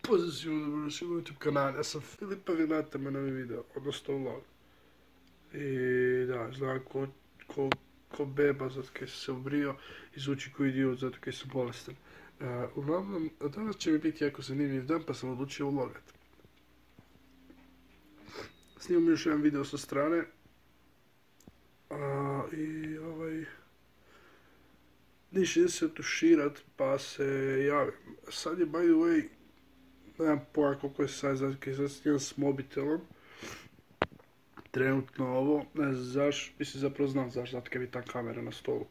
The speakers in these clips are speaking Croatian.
Poziciju da budeš na YouTube kanal. Ja sam Filipa Vinata, me novi video, odnosno vlog. I da, znam ko beba, zato kaj sam se obrio, i zvuči ko idiot, zato kaj sam bolestan. Uglavnom, danas će mi biti jako zanimljiv dan, pa sam odlučio vlogat. Snimam još jedan video sa strane. Ništa se otuširat, pa se javim. Sad je, by the way, nemam pojma koliko je sad, kaj sad snimam s mobitelom. Trenutno ovo, ne znam zašto, mislim zapravo znam zašto, zato kaj bi ta kamera na stolu.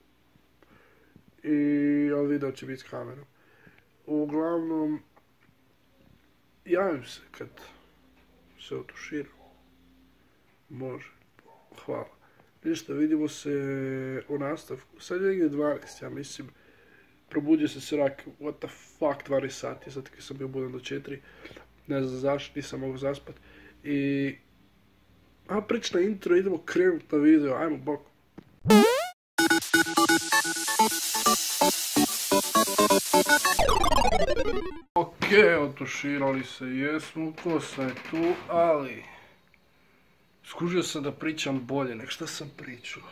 Ali video će biti s kamerom. Uglavnom, javim se kad se otuširam. Može, hvala. Ništa, vidimo se u nastavku. Sad je negdje 12, ja mislim. Probudio se srak, what the fuck, 12 sati, sad kad sam bio budan do 4. Ne znam zašto, nisam mogu zaspat. Prič na intro, idemo krenut na video, ajmo bok. Okej, otuširali se jesmo, kosa je tu, ali... Skužio sam da pričam bolje nek šta sam pričao.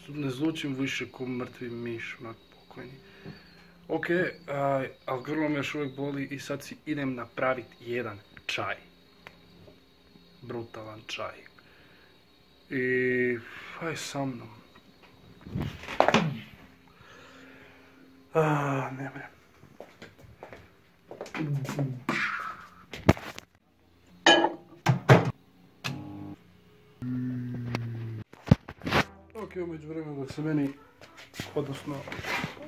Ne zvučim više ko mrtvi miš, onak pokojni. Okej, ali grlo me još uvijek boli i sad si idem napravit jedan čaj. Brutalan čaj. I... aj sa mnom. Ne mre. Ok, umeđu vremenu da se meni, odnosno,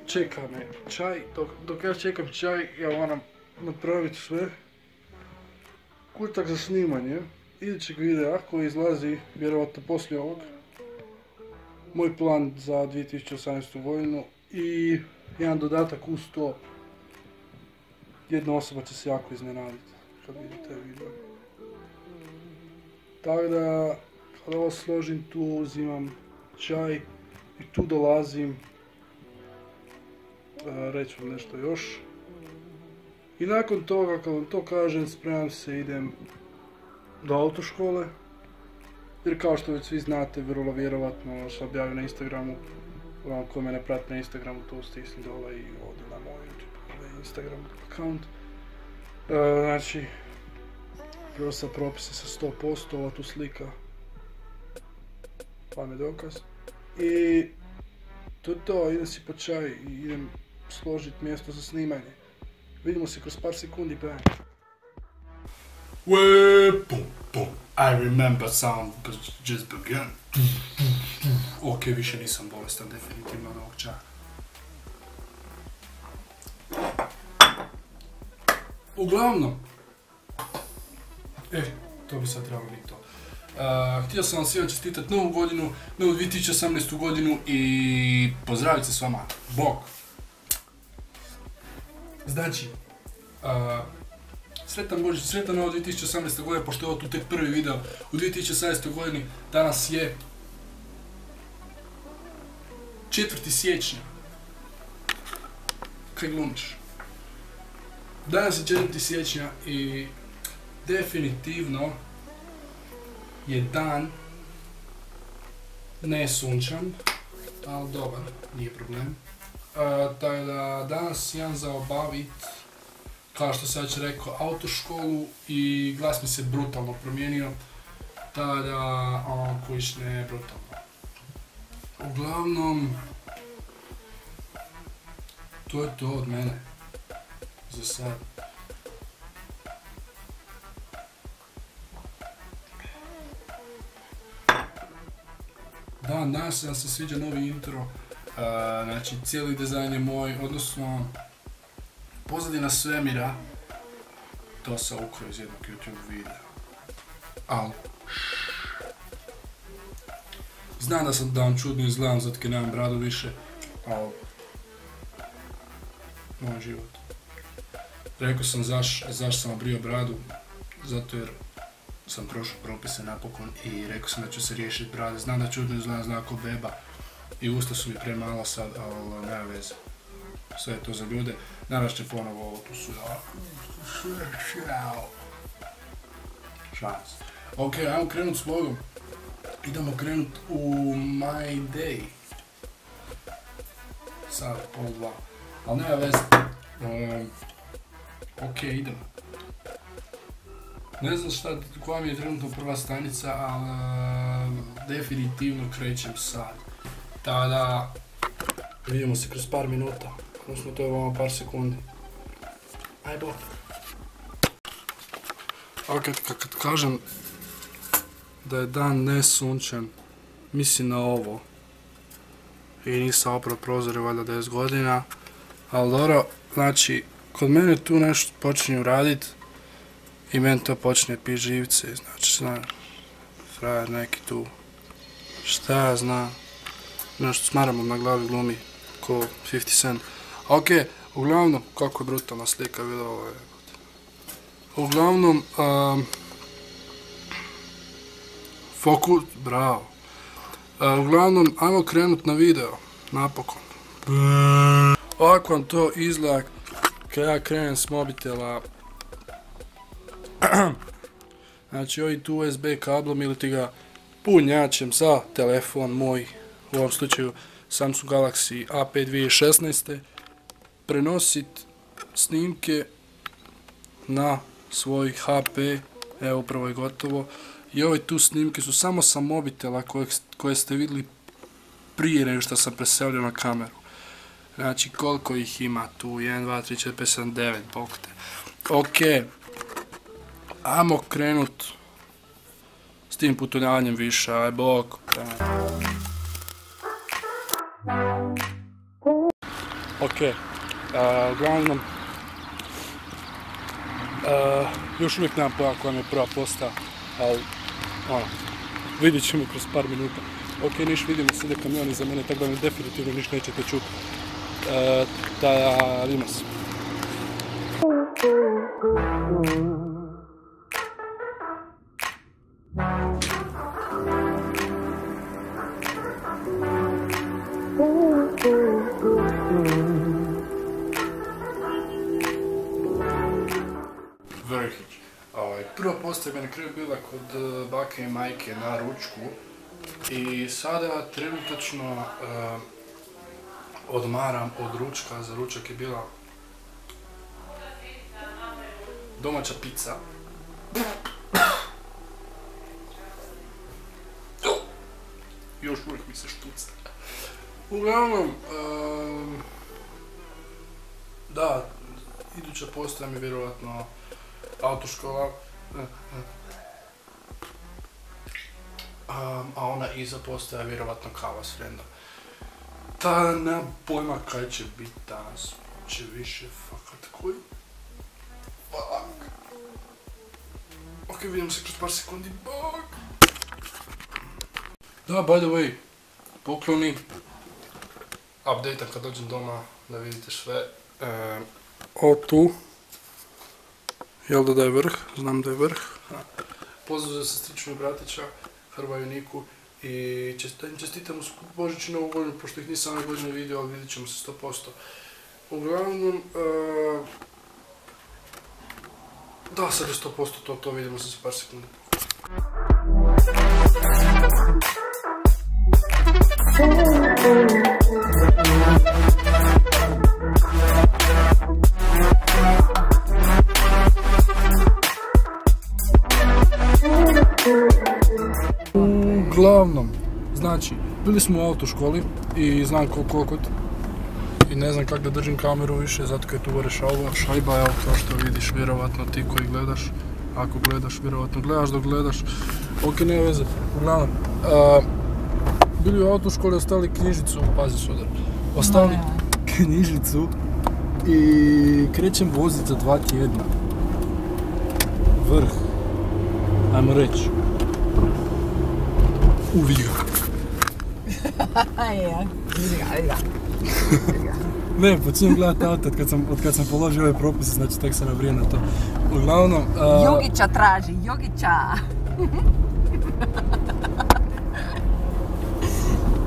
čeka me čaj. Dok ja čekam čaj, ja moram napraviti sve. Kurtak za snimanje idućeg videa koji izlazi vjerovatno poslije ovog. Moj plan za 2018. godinu i jedan dodatak uz to. Jedna osoba će se jako iznenaditi kad vidite video. Tako da, kada ovo složim tu uzimam čaj i tu dolazim. Reći vam nešto još. I nakon toga, kad vam to kažem, spremam se, idem do autoškole. Jer kao što već svi znate, vrlo vjerovatno što objavim na Instagramu. Ko mene prati na Instagramu, to stisni dole i ovdje na moj YouTube Instagram account. Znači, prvo sam propise sa 100%, ova tu slika. Pa me dokaz. I to je to, idem si po čaj i idem složiti mjesto za snimanje. Vidimo se kroz par sekundi, bang. I remember sound just began. Ok, više nisam bolestan, definitivno od ovog čaja. Uglavnom, to bi sad trebalo biti to. Htio sam vam svima čestitati novu godinu, novu 2018. godinu i pozdraviti se s vama. Bog! Znači, sretan Božić, sretan novo 2018. godina, pošto je ovo tu tek prvi video u 2018. godini. Danas je 4. siječnja. Kaj glumiš? Danas je 4. siječnja i definitivno je dan ne sunčan, ali dobar, nije problem. Tako da danas imam za obavit, kao što sam već rekao, autoškolu i glas mi se brutalno promijenio, tako da onako išne brutalno. Uglavnom, to je to od mene, za sad. Danas vam se sviđa novi intro, znači cijeli dizajn je moj, odnosno pozadina svemira, to sam ukrao iz jednog YouTube videa. Znam da vam čudno izgledam zato kaj nemam bradu više, ali moj život. Rekao sam zašto sam obrio bradu, zato jer sam prošao propise napokon i rekao sam da ću se riješiti brade. Znam da čudno izgledam, znam ko beba i usta su mi premala sad, ali nema veze. Sve je to za ljude. Danas će ponovo ovo tu suda. Šans. Ok, ajmo krenut s vlogom. Idemo krenut u My Day. Sad, pol 2. Ali nema veze. Ok, idemo. Ne znam šta, koja mi je trenutno prva stanica, ali definitivno krećem sad. Tada vidimo se kroz par minuta. Odnosno to je vama par sekundi. Aj bok. Ok, kad kažem da je dan nesunčan, mislim na ovo. I nisam oprao prozore valjda 10 godina. Ali dobro, znači, kod mene tu nešto počinju radit i meni to počne pit živce, znači, znam, frajer neki tu, šta ja znam, nešto s maramom na glavi glumi, ko 50 Cent. Ok, uglavnom, kako je brutalna slika, vidio ovo je. Uglavnom, fokus, bravo. Uglavnom, ajmo krenut na video, napokon. Ovako vam to izgleda kad ja krenem s mobitela. Znači, ovaj tu USB kablom ili ti ga punjačem za telefon moj, u ovom slučaju Samsung Galaxy A5 2016. Prenosit snimke na svoj HP, evo upravo je gotovo. I ove tu snimke su samo sa mobitela koje ste vidjeli prije nego što sam preselio na kameru. Znači koliko ih ima tu, 1, 2, 3, 4, 5, 7, 9, bok te. Ok, ajmo krenut s tim putovljanjem više, aj bok. Ok, uglavnom, još uvijek nemam pojma koja mi je prva posta, ali vidjet ćemo kroz par minuta. Ok, niš, vidimo se, ide kamion iza mene, tako da mi definitivno niš nećete čuti. Da vidimo se. Vrhić. Prva postaja mene krivo bila kod bake i majke na ručku i sada trenutačno odmaram od ručka. Za ručak je bila domaća pizza. Još uvijek mi se štuca. Uglavnom, da, iduća postaja mi je vjerovatno autoškola. A ona iza postaja je vjerovatno kava s frendom. Ta nemam pojma kaj će biti danas. Će više fakat koji. Fuck. Ok, vidimo se kroz par sekundi. Bok. Da, by the way, pokloni. Update-am kad dođem doma da vidite sve. O tu. Jel da je vrh? Znam da je vrh. Pozdrav za sestričnu i bratića, Hrvaju Niku i čestitam uz Božić i Novu godinu, pošto ih nisam ove godine vidio, ali vidit ćemo se 100%. Uglavnom, da, sad je 100% to vidimo se za par sekundi. Uglavnom, znači, bili smo u autoškoli i znam koliko i ne znam kako da držim kameru više, zato kad je tu gore šajba, evo kao što vidiš, vjerovatno ti koji gledaš, ako gledaš, vjerovatno gledaš dok gledaš, ok, nema veze, uglavnom, bili u autoškoli, ostali knjižicu, pazi sudar, ostali knjižicu i krećem voziti za 2 tjedna, vrh, ajmo reći. Uvijek. Vidi ga. Ne, počnem gledati auto od kad sam položio ove propise, znači tek sam navrije na to. Uglavnom... Jogića traži, Jogića!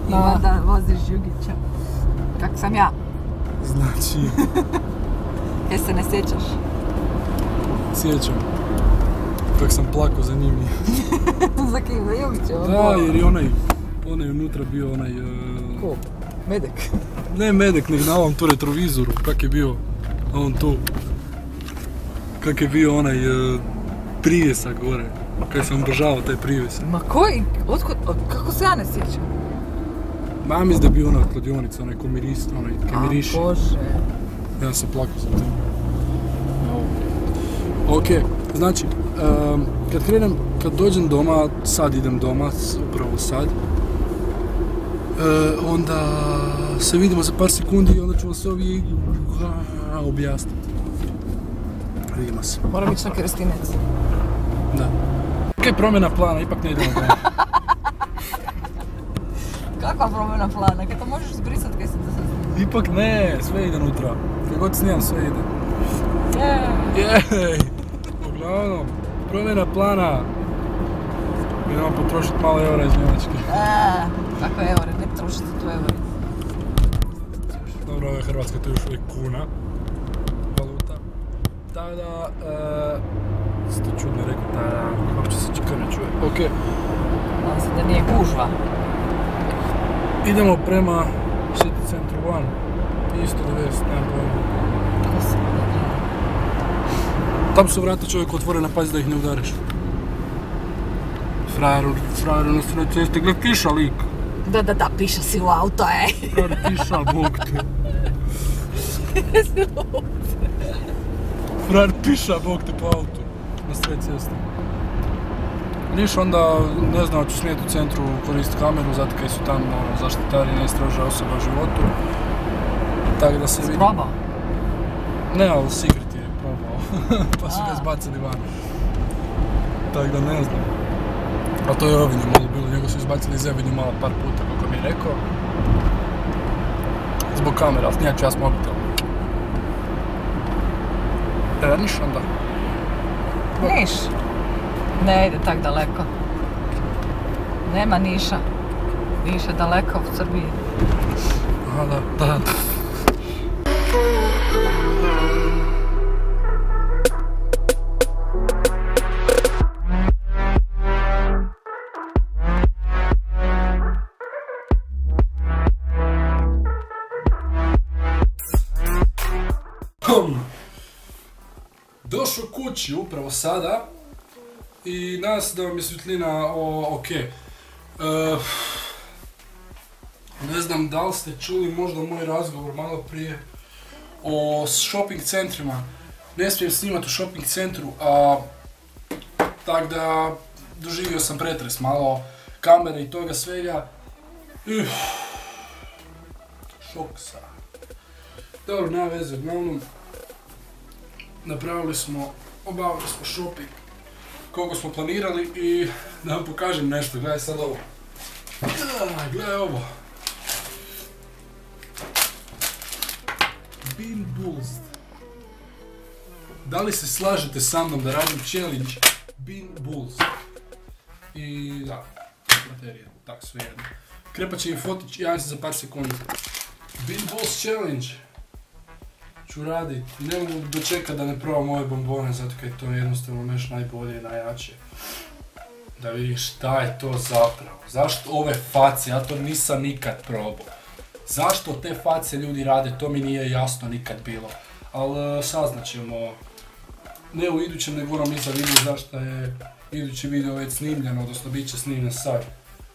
Ima da voziš Jogića. Kak sam ja. Znači... Kaj se ne sjećaš? Sjećam. Kako sam plakao za njim. Za kim? Za Jogićem? Da, jer je onaj unutra bio onaj... Ko? Medek? Ne Medek, nego na ovom tu retrovizoru. Kak je bio on tu. Kak je bio onaj privjesak gore. Kaj sam obožavao taj privjesak. Ma koji? Otkud? Kako se ja ne sjećam? Ma mislim da je bio ona kladionica, onaj komirist, onaj kemiriši. A Bože. Ja sam plakao za tim. Ok, znači, kad dođem doma, sad idem doma, upravo sad, onda se vidimo za par sekundi i onda ću vam sve ovi objasniti. Vidimo se. Moram ići na Kerestinec. Da. Ok, promjena plana, ipak ne idemo doma. Kakva promjena plana? Kaj to možeš izbrisati kaj sam da se snimam? Ipak ne, sve ide unutra. Kaj god snimam, sve ide. Jej! Uglavnom, promjena plana. Idemo potrošiti malo eura iz Njemačke. Kako eure, ne trošite tu eure. Dobro, ovo je Hrvatska, to je još uvijek kuna. Valuta. Tako da, ste čudno rekao, tada, uopće se čeka ne čuje. Ok. Nadam se da nije gužva. Idemo prema City Centru 1. Isto 90, nemam pojma. To se ne gleda. Tam su vrata čovjek otvorena, pazi da ih ne udariš. Frajeru na sred ceste, gled piša lik. Da, piša si u auto, Frajer piša, bog te. Frajer piša, bog te po autu. Na sred ceste. Niš onda, ne znam, ću smijeti u centru koristiti kameru, zato kaj su tamo zaštitari najstroža osoba u životu. Tako da se vidi... Probao? Ne, ali Secret je probao, pa su ga izbacili van. Tako da ne znam. A to je Ovinju malo bilo, njega su izbacili iz Evinju malo par puta, kako mi je rekao. Zbog kamera, ali snijat ću ja s mobitelom. Niš onda? Niš. Ne ide tak daleko. Nema Niša. Niš je daleko u Srbiji. Aha, da. Došao kući upravo sada i nadam se da vam je svjetlina ok. Ne znam da li ste čuli možda moj razgovor malo prije o shopping centrima. Ne smijem snimati u shopping centru, tako da doživio sam pretres malo kamere i toga svega. Šok sam. Dobro, nema veze, uglavnom obavili smo shopping koliko smo planirali i da vam pokažem nešto, gledaj sad ovo. Gledaj ovo. Bean Bulls. Da li se slažete sa mnom da radim challenge Bean Bulls? I da, materija, tako sve jedno. Krepat će im fotić, javim se za par sekundi. Bean Bulls challenge ću radit i ne mogu dočekat da ne probam ove bombone zato kaj je to jednostavno nešto najbolje i najjače. Da vidiš šta je to zapravo. Zašto ove face, ja to nisam nikad probao. Zašto te face ljudi rade, to mi nije jasno nikad bilo. Ali saznaćemo, ne u idućem nego onom iza video zašto je idući video već snimljen, odnosno bit će snimljen sad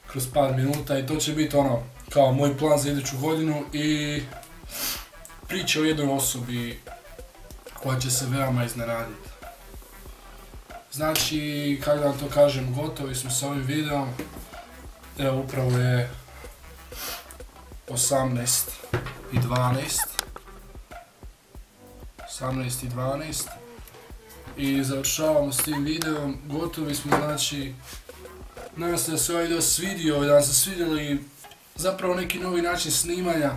kroz par minuta i to će biti ono kao moj plan za iduću godinu i priča o jednoj osobi koja će se veoma iznenaditi. Znači, kako da vam to kažem, gotovi smo sa ovim videom. Evo, upravo je 18:12 i završavamo s tim videom. Gotovi smo, znači, nadam se da se ovaj video svidio i da vam se svidjeli zapravo neki novi način snimanja.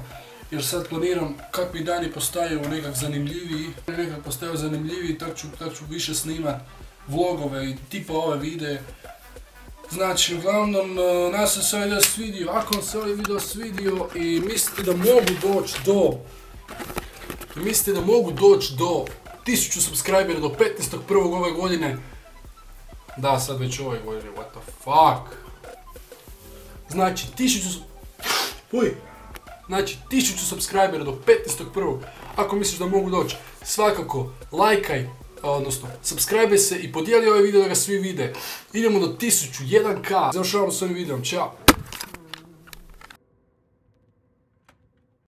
Jer sad planiram kakvi dani postaju nekak zanimljiviji, tak ću više snimat vlogove i tipa ove videe. Znači, uglavnom, nadam se da se ovaj video svidio. Ako vam se ovaj video svidio i mislite da mogu doći do i mislite da mogu doći do 1000 subscribera do 15.1. ove godine, da, sad već ove godine, what the fuck. Znači 1000 subscribera do 15.1. Ako misliš da mogu doći, svakako lajkaj, odnosno subscribe se i podijeli ovaj video da ga svi vide. Idemo do 1001k. Završavamo s ovim videom, ćao.